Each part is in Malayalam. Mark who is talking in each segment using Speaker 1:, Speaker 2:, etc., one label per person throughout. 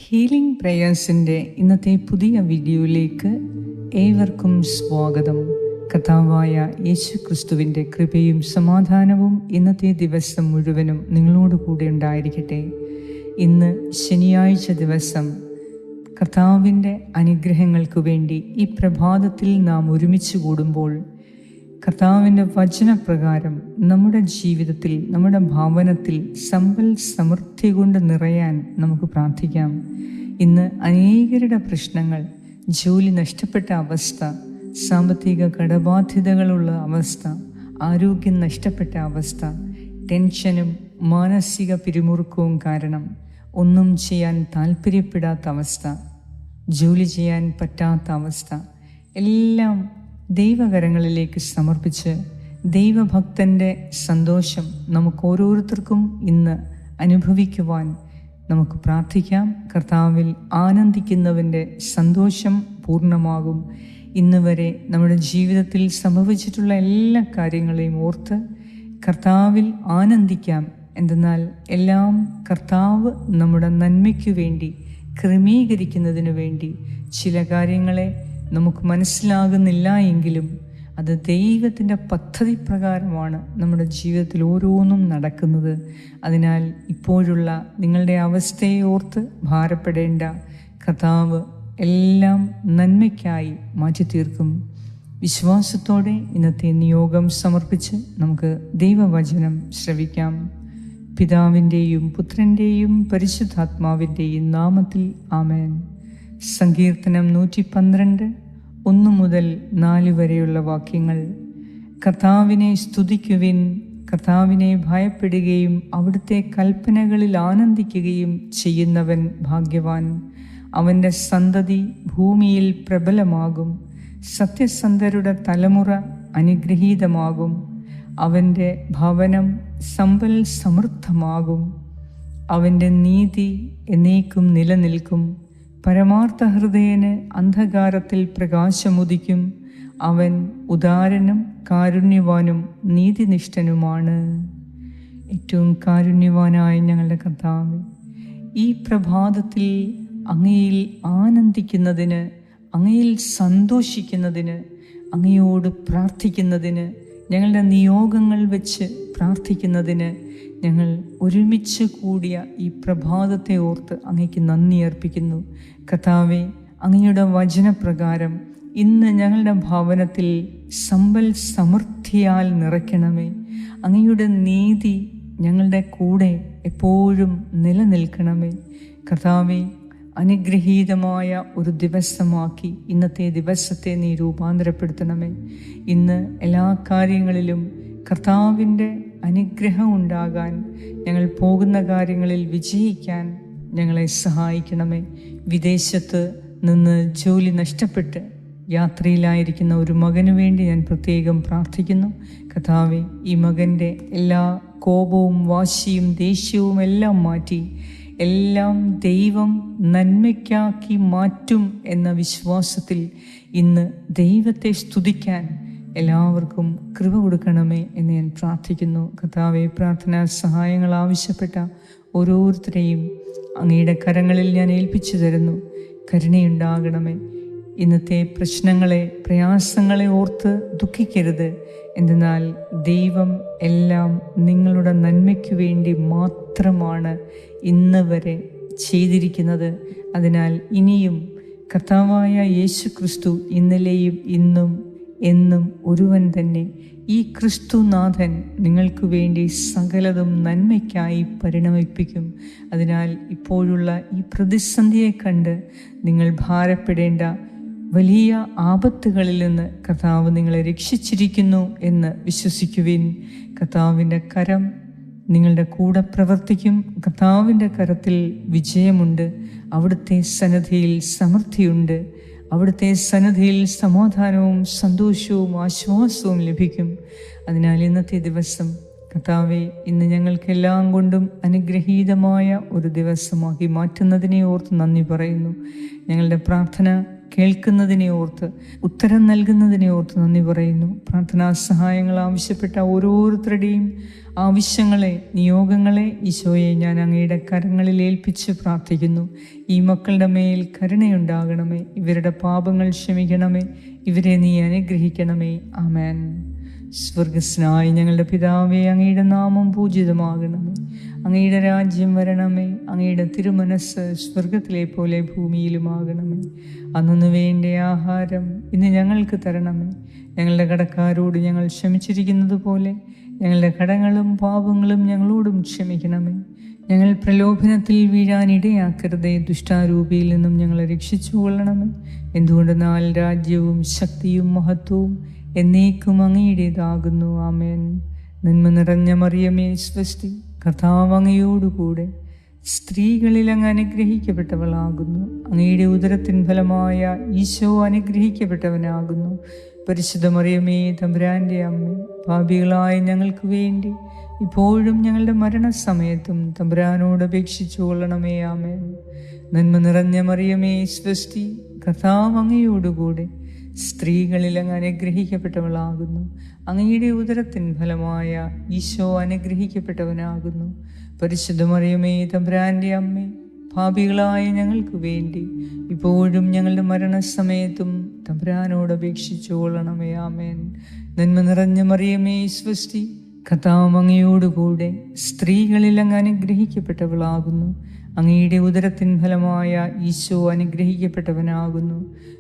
Speaker 1: ഹീലിംഗ് പ്രേയേഴ്സിൻ്റെ ഇന്നത്തെ പുതിയ വീഡിയോയിലേക്ക് ഏവർക്കും സ്വാഗതം. കർത്താവായ യേശു ക്രിസ്തുവിൻ്റെ കൃപയും സമാധാനവും ഇന്നത്തെ ദിവസം മുഴുവനും നിങ്ങളോട് കൂടെ ഉണ്ടായിരിക്കട്ടെ. ഇന്ന് ശനിയാഴ്ച ദിവസം കർത്താവിൻ്റെ അനുഗ്രഹങ്ങൾക്ക് വേണ്ടി ഈ പ്രഭാതത്തിൽ നാം ഒരുമിച്ച് കൂടുമ്പോൾ കർത്താവിൻ്റെ വചനപ്രകാരം നമ്മുടെ ജീവിതത്തിൽ, നമ്മുടെ ഭവനത്തിൽ സമ്പൽ സമൃദ്ധി കൊണ്ട് നിറയാൻ നമുക്ക് പ്രാർത്ഥിക്കാം. ഇന്ന് അനേകരുടെ പ്രശ്നങ്ങൾ, ജോലി നഷ്ടപ്പെട്ട അവസ്ഥ, സാമ്പത്തിക കടബാധ്യതകളുള്ള അവസ്ഥ, ആരോഗ്യം നഷ്ടപ്പെട്ട അവസ്ഥ, ടെൻഷനും മാനസിക പിരിമുറുക്കവും കാരണം ഒന്നും ചെയ്യാൻ താല്പര്യപ്പെടാത്ത അവസ്ഥ, ജോലി ചെയ്യാൻ പറ്റാത്ത അവസ്ഥ എല്ലാം ദൈവകരങ്ങളിലേക്ക് സമർപ്പിച്ച് ദൈവഭക്തൻ്റെ സന്തോഷം നമുക്ക് ഓരോരുത്തർക്കും ഇന്ന് അനുഭവിക്കുവാൻ നമുക്ക് പ്രാർത്ഥിക്കാം. കർത്താവിൽ ആനന്ദിക്കുന്നവൻ്റെ സന്തോഷം പൂർണ്ണമാകും. ഇന്ന് വരെ നമ്മുടെ ജീവിതത്തിൽ സംഭവിച്ചിട്ടുള്ള എല്ലാ കാര്യങ്ങളെയും ഓർത്ത് കർത്താവിൽ ആനന്ദിക്കാം. എന്തെന്നാൽ എല്ലാം കർത്താവ് നമ്മുടെ നന്മയ്ക്കു വേണ്ടി ക്രമീകരിക്കുന്നതിനു വേണ്ടി ചില കാര്യങ്ങളെ നമുക്ക് മനസ്സിലാകുന്നില്ല എങ്കിലും അത് ദൈവത്തിൻ്റെ പദ്ധതി പ്രകാരമാണ് നമ്മുടെ ജീവിതത്തിൽ ഓരോന്നും നടക്കുന്നത്. അതിനാൽ ഇപ്പോഴുള്ള നിങ്ങളുടെ അവസ്ഥയെ ഓർത്ത് ഭാരപ്പെടേണ്ട. കർത്താവ് എല്ലാം നന്മയ്ക്കായി മാറ്റി തീർക്കും. വിശ്വാസത്തോടെ ഇന്നത്തെ നിയോഗം സമർപ്പിച്ച് നമുക്ക് ദൈവവചനം ശ്രവിക്കാം. പിതാവിൻ്റെയും പുത്രൻ്റെയും പരിശുദ്ധാത്മാവിൻ്റെയും നാമത്തിൽ ആമേൻ. സങ്കീർത്തനം 112 1 മുതൽ 4 വരെയുള്ള വാക്യങ്ങൾ. കർത്താവിനെ സ്തുതിക്കുവിൻ, കർത്താവിനെ ഭയപ്പെടുകയും അവിടുത്തെ കൽപ്പനകളിൽ ആനന്ദിക്കുകയും ചെയ്യുന്നവൻ ഭാഗ്യവാൻ. അവൻ്റെ സന്തതി ഭൂമിയിൽ പ്രബലമാകും, സത്യസന്ധരുടെ തലമുറ അനുഗ്രഹീതമാകും. അവൻ്റെ ഭവനം സമ്പൽ സമൃദ്ധമാകും, അവൻ്റെ നീതി എന്നേക്കും നിലനിൽക്കും. പരമാർത്ഥ ഹൃദയന് അന്ധകാരത്തിൽ പ്രകാശമുദിക്കും. അവൻ ഉദാരനും കാരുണ്യവാനും നീതിനിഷ്ഠനുമാണ്. ഏറ്റവും കാരുണ്യവാനായ ഞങ്ങളുടെ കർത്താവ്, ഈ പ്രഭാതത്തിൽ അങ്ങയിൽ ആനന്ദിക്കുന്നതിന്, അങ്ങയിൽ സന്തോഷിക്കുന്നതിന്, അങ്ങയോട് പ്രാർത്ഥിക്കുന്നതിന്, ഞങ്ങളുടെ നിയോഗങ്ങൾ വെച്ച് പ്രാർത്ഥിക്കുന്നതിന് ഞങ്ങൾ ഒരുമിച്ച് കൂടിയ ഈ പ്രഭാതത്തെ ഓർത്ത് അങ്ങയ്ക്ക് നന്ദി അർപ്പിക്കുന്നു. കർത്താവേ, അങ്ങയുടെ വചനപ്രകാരം ഇന്ന് ഞങ്ങളുടെ ഭവനത്തിൽ സമ്പൽ സമൃദ്ധിയാൽ നിറയ്ക്കണമേ. അങ്ങയുടെ നീതി ഞങ്ങളുടെ കൂടെ എപ്പോഴും നിലനിൽക്കണമേ. കർത്താവേ, അനുഗ്രഹീതമായ ഒരു ദിവസമാക്കി ഇന്നത്തെ ദിവസത്തെ നീ രൂപാന്തരപ്പെടുത്തണമേ. ഇന്ന് എല്ലാ കാര്യങ്ങളിലും കർത്താവിൻ്റെ അനുഗ്രഹം ഉണ്ടാകാൻ, ഞങ്ങൾ പോകുന്ന കാര്യങ്ങളിൽ വിജയിക്കാൻ ഞങ്ങളെ സഹായിക്കണമേ. വിദേശത്ത് നിന്ന് ജോലി നഷ്ടപ്പെട്ട് യാത്രയിലായിരിക്കുന്ന ഒരു മകനു വേണ്ടി ഞാൻ പ്രത്യേകം പ്രാർത്ഥിക്കുന്നു. കർത്താവേ, ഈ മകൻ്റെ എല്ലാ കോപവും വാശിയും ദേഷ്യവും എല്ലാം മാറ്റി എല്ലാം ദൈവം നന്മയ്ക്കാക്കി മാറ്റും എന്ന വിശ്വാസത്തിൽ ഇന്ന് ദൈവത്തെ സ്തുതിക്കാൻ എല്ലാവർക്കും കൃപ കൊടുക്കണമേ എന്ന് ഞാൻ പ്രാർത്ഥിക്കുന്നു. കർത്താവേ, പ്രാർത്ഥനാ സഹായങ്ങൾ ആവശ്യപ്പെട്ട ഓരോരുത്തരെയും അങ്ങയുടെ കരങ്ങളിൽ ഞാൻ ഏൽപ്പിച്ചു തരുന്നു. കരുണയുണ്ടാകണമേ. ഇന്നത്തെ പ്രശ്നങ്ങളെ, പ്രയാസങ്ങളെ ഓർത്ത് ദുഃഖിക്കരുത്. എന്തെന്നാൽ ദൈവം എല്ലാം നിങ്ങളുടെ നന്മയ്ക്കു വേണ്ടി മാത്രമാണ് ഇന്ന് വരെ ചെയ്തിരിക്കുന്നത്. അതിനാൽ ഇനിയും കർത്താവായ യേശു ക്രിസ്തു ഇന്നലെയും ഇന്നും എന്നും ഒരുവൻ തന്നെ. ഈ ക്രിസ്തുനാഥൻ നിങ്ങൾക്ക് വേണ്ടി സകലതും നന്മയ്ക്കായി പരിണമിപ്പിക്കും. അതിനാൽ ഇപ്പോഴുള്ള ഈ പ്രതിസന്ധിയെ കണ്ട് നിങ്ങൾ ഭാരപ്പെടേണ്ട. വലിയ ആപത്തുകളിൽ നിന്ന് കർത്താവ് നിങ്ങളെ രക്ഷിച്ചിരിക്കുന്നു എന്ന് വിശ്വസിക്കുവിൻ. കർത്താവിൻ്റെ കരം നിങ്ങളുടെ കൂടെ പ്രവർത്തിക്കും. കർത്താവിൻ്റെ കരത്തിൽ വിജയമുണ്ട്. അവിടുത്തെ സന്നിധിയിൽ സമൃദ്ധിയുണ്ട്. അവിടുത്തെ സന്നിധിയിൽ സമാധാനവും സന്തോഷവും ആശ്വാസവും ലഭിക്കും. അതിനാൽ ഇന്നത്തെ ദിവസം കർത്താവെ, ഇന്ന് ഞങ്ങൾക്കെല്ലാം കൊണ്ടും അനുഗ്രഹീതമായ ഒരു ദിവസമാക്കി മാറ്റുന്നതിനെ ഓർത്ത് നന്ദി പറയുന്നു. ഞങ്ങളുടെ പ്രാർത്ഥന കേൾക്കുന്നതിനെ ഓർത്ത്, ഉത്തരം നൽകുന്നതിനെ ഓർത്ത് നന്ദി പറയുന്നു. പ്രാർത്ഥനാ സഹായങ്ങൾ ആവശ്യപ്പെട്ട ഓരോരുത്തരുടെയും ആവശ്യങ്ങളെ, നിയോഗങ്ങളെ ഈശോയെ ഞാൻ അങ്ങയുടെ കരങ്ങളിൽ ഏൽപ്പിച്ച് പ്രാർത്ഥിക്കുന്നു. ഈ മക്കളുടെ മേൽ കരുണയുണ്ടാകണമേ, ഇവരുടെ പാപങ്ങൾ ക്ഷമിക്കണമേ, ഇവരെ നീ അനുഗ്രഹിക്കണമേ. ആമേൻ. സ്വർഗസ്നായ ഞങ്ങളുടെ പിതാവേ, അങ്ങയുടെ നാമം പൂജിതമാകണമേ, അങ്ങയുടെ രാജ്യം വരണമേ, അങ്ങയുടെ തിരുമനസ് സ്വർഗത്തിലെ പോലെ ഭൂമിയിലുമാകണമേ. അന്നു വേണ്ട ആഹാരം ഇന്ന് ഞങ്ങൾക്ക് തരണമേ. ഞങ്ങളുടെ കടക്കാരോട് ഞങ്ങൾ ക്ഷമിച്ചിരിക്കുന്നത് പോലെ ഞങ്ങളുടെ കടങ്ങളും പാപങ്ങളും ഞങ്ങളോടും ക്ഷമിക്കണമേ. ഞങ്ങൾ പ്രലോഭനത്തിൽ വീഴാനിടയാക്കരുതേ, ദുഷ്ടാരൂപിയിൽ നിന്നും ഞങ്ങളെ രക്ഷിച്ചു കൊള്ളണമേ. എന്തുകൊണ്ടെന്നാൽ രാജ്യവും ശക്തിയും മഹത്വവും എന്നേക്കും അങ്ങയുടേതാകുന്നു. ആമേൻ. നന്മ നിറഞ്ഞ മറിയമേ സ്വസ്തി, കർത്താവ് അങ്ങയോടുകൂടെ സ്ത്രീകളിൽ അങ്ങ് അനുഗ്രഹിക്കപ്പെട്ടവളാകുന്നു. അങ്ങയുടെ ഉദരത്തിൻ ഫലമായ ഈശോ അനുഗ്രഹിക്കപ്പെട്ടവനാകുന്നു. പരിശുദ്ധ മറിയമേ, തമ്പുരാൻ്റെ അമ്മേ, പാപികളായ ഞങ്ങൾക്ക് വേണ്ടി ഇപ്പോഴും ഞങ്ങളുടെ മരണസമയത്തും തമ്പുരാനോട് അപേക്ഷിച്ചു കൊള്ളണമേ. ആമേൻ. നന്മ നിറഞ്ഞ മറിയമേ സ്വസ്തി, കർത്താവ് അങ്ങയോടുകൂടെ സ്ത്രീകളിൽ അങ്ങ് അനുഗ്രഹിക്കപ്പെട്ടവളാകുന്നു. അങ്ങയുടെ ഉദരത്തിൻ ഫലമായ ഈശോ അനുഗ്രഹിക്കപ്പെട്ടവനാകുന്നു. പരിശുദ്ധ മറിയമേ, തമ്പുരാൻ്റെ അമ്മേ, പാപികളായ ഞങ്ങൾക്ക് വേണ്ടി ഇപ്പോഴും ഞങ്ങളുടെ മരണസമയത്തും തമ്പുരാനോട് അപേക്ഷിച്ചു കൊള്ളണമേ. ആമേൻ. നന്മ നിറഞ്ഞ മറിയമേ സ്വസ്തി, കർത്താവ് അങ്ങയോടുകൂടെ സ്ത്രീകളിൽ അങ്ങ് അനുഗ്രഹിക്കപ്പെട്ടവളാകുന്നു. അങ്ങയുടെ ഉദരത്തിൻ ഫലമായ ഈശോ അനുഗ്രഹിക്കപ്പെട്ടവനാകുന്നു.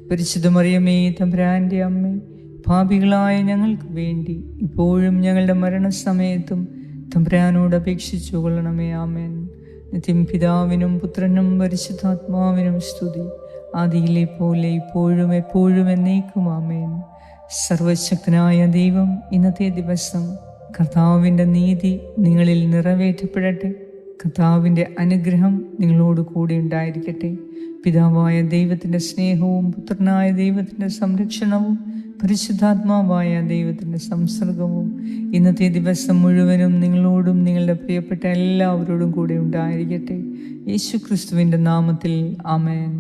Speaker 1: പരിശുദ്ധ മറിയമേ, തമ്പുരാൻ്റെ അമ്മേ, പാപികളായ ഞങ്ങൾക്ക് വേണ്ടി ഇപ്പോഴും ഞങ്ങളുടെ മരണസമയത്തും തമ്പുരാനോട് അപേക്ഷിച്ചു കൊള്ളണമേ. ആമേൻ. നിത്യം പിതാവിനും പുത്രനും പരിശുദ്ധാത്മാവിനും സ്തുതി, ആദിയിലെ പോലെ ഇപ്പോഴും എപ്പോഴും എന്നേക്കും. ആമേൻ. സർവശക്തനായ ദൈവം ഇന്നത്തെ ദിവസം കർത്താവിൻ്റെ നീതി നിങ്ങളിൽ നിറവേറ്റപ്പെടട്ടെ. കർത്താവിൻ്റെ അനുഗ്രഹം നിങ്ങളോട് കൂടെ ഉണ്ടായിരിക്കട്ടെ. പിതാവായ ദൈവത്തിൻ്റെ സ്നേഹവും പുത്രനായ ദൈവത്തിൻ്റെ സംരക്ഷണവും പരിശുദ്ധാത്മാവായ ദൈവത്തിൻ്റെ സംസർഗവും ഇന്നത്തെ ദിവസം മുഴുവനും നിങ്ങളോടും നിങ്ങളുടെ പ്രിയപ്പെട്ട എല്ലാവരോടും കൂടെ ഉണ്ടായിരിക്കട്ടെ. യേശു ക്രിസ്തുവിൻ്റെ നാമത്തിൽ ആമേൻ.